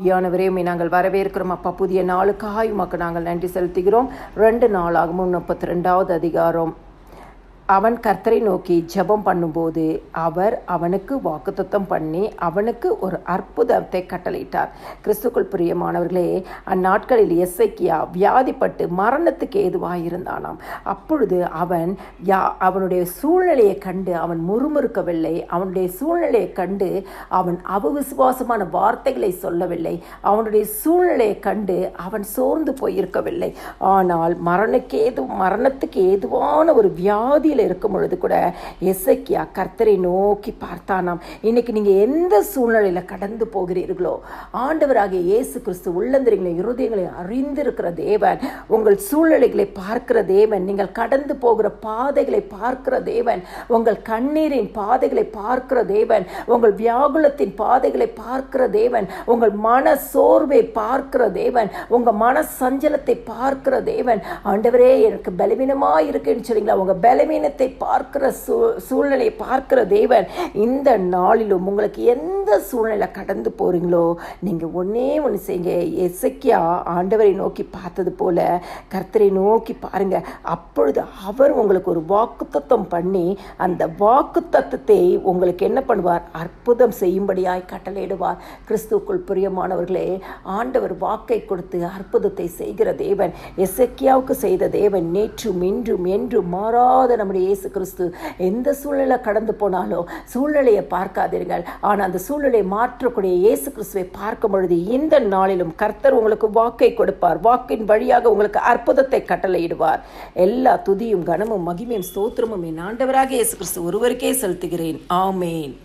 யானவரையுமே நாங்கள் வரவேற்கிறோம் அப்பா. புதிய நாளுக்காக உமக்கு நாங்கள் நன்றி செலுத்துகிறோம். 2 நாளாகவும் 32வது அதிகாரம். அவன் கர்த்தரை நோக்கி ஜெபம் பண்ணும்போது அவர் அவனுக்கு வாக்குத்தத்தம் பண்ணி அவனுக்கு ஒரு அற்புதத்தை கட்டளையிட்டார். கிறிஸ்துக்குள் பிரியமானவர்களே, அந்நாட்களில் எசேக்கியா வியாதிப்பட்டு மரணத்துக்கு ஏதுவாயிருந்தானாம். அப்பொழுது அவனுடைய சூழ்நிலையை கண்டு அவன் முறுமுறுக்கவில்லை. அவனுடைய சூழ்நிலையை கண்டு அவன் அவிசுவாசமான வார்த்தைகளை சொல்லவில்லை. அவனுடைய சூழ்நிலையை கண்டு அவன் சோர்ந்து போயிருக்கவில்லை. ஆனால் மரணத்துக்கு ஏதுவான ஒரு வியாதி இருக்கும் பொழுது கூட எசேக்கியா கர்த்தரை நோக்கி பார்த்தானாம். இன்னைக்கு நீங்க எந்த சூழ்நிலையில கடந்து போகிறீர்களோ, ஆண்டவராகிய இயேசு கிறிஸ்து உள்ளந்திரங்களை இருதயங்களை அறிந்திருக்கிற தேவன், உங்கள் சூழ்நிலைகளை பார்க்கிற தேவன், நீங்கள் கடந்து போகிற பாதைகளை பார்க்கிற தேவன், உங்கள் கண்ணீரின் பாதைகளை பார்க்கிற தேவன், உங்கள் வியாகுலத்தின் பாதைகளை பார்க்கிற தேவன், உங்கள் மன சோர்வை பார்க்கிற தேவன், உங்க மன சஞ்சலத்தை பார்க்கிற தேவன். ஆண்டவரே, எனக்கு பலவீனமாக இருக்குன்னு சொன்னீங்களா, உங்க பலவீன பார்க்கிற சூழ்நிலையை பார்க்கிற தேவன் இந்த நாளிலும் உங்களுக்கு எந்த சூழ்நிலை கடந்து போறீங்களோ, நீங்க ஒன்னே ஒன்று செய்யுங்க. எசேக்கியா ஆண்டவரை நோக்கி பார்த்தது போல கர்த்தரை நோக்கி பாருங்க. அப்பொழுது அவர் உங்களுக்கு ஒரு வாக்குத்தத்தம் பண்ணி அந்த வாக்குத்தத்தத்தை உங்களுக்கு என்ன பண்ணுவார்? அற்புதம் செய்யும்படியாய் கட்டளையிடுவார். கிறிஸ்துவுக்குள் பிரியமானவர்களே, ஆண்டவர் வாக்கை கொடுத்து அற்புதத்தை செய்கிற தேவன். எசேக்கியாவுக்கு செய்த தேவன் நேற்றும் இன்றும் என்றும் மாறாத நம்முடைய இயேசு கிறிஸ்து. எந்த சூழ்நிலை கடந்து போனாலும் சூழ்நிலையை பார்க்காதீர்கள், ஆனால் அந்த சூழ்நிலையை மாற்றக்கூடிய இயேசு கிறிஸ்துவை பார்க்கும் பொழுது இந்த நாளிலும் கர்த்தர் உங்களுக்கு வாக்கை கொடுப்பார். வாக்கின் வழியாக உங்களுக்கு அற்புதத்தை கட்டளையிடுவார். எல்லா துதியும் கனமும் மகிமையும் ஸ்தோத்திரமும் என் ஆண்டவராகிய இயேசு கிறிஸ்து ஒருவருக்கே செலுத்துகிறேன். ஆமேன்.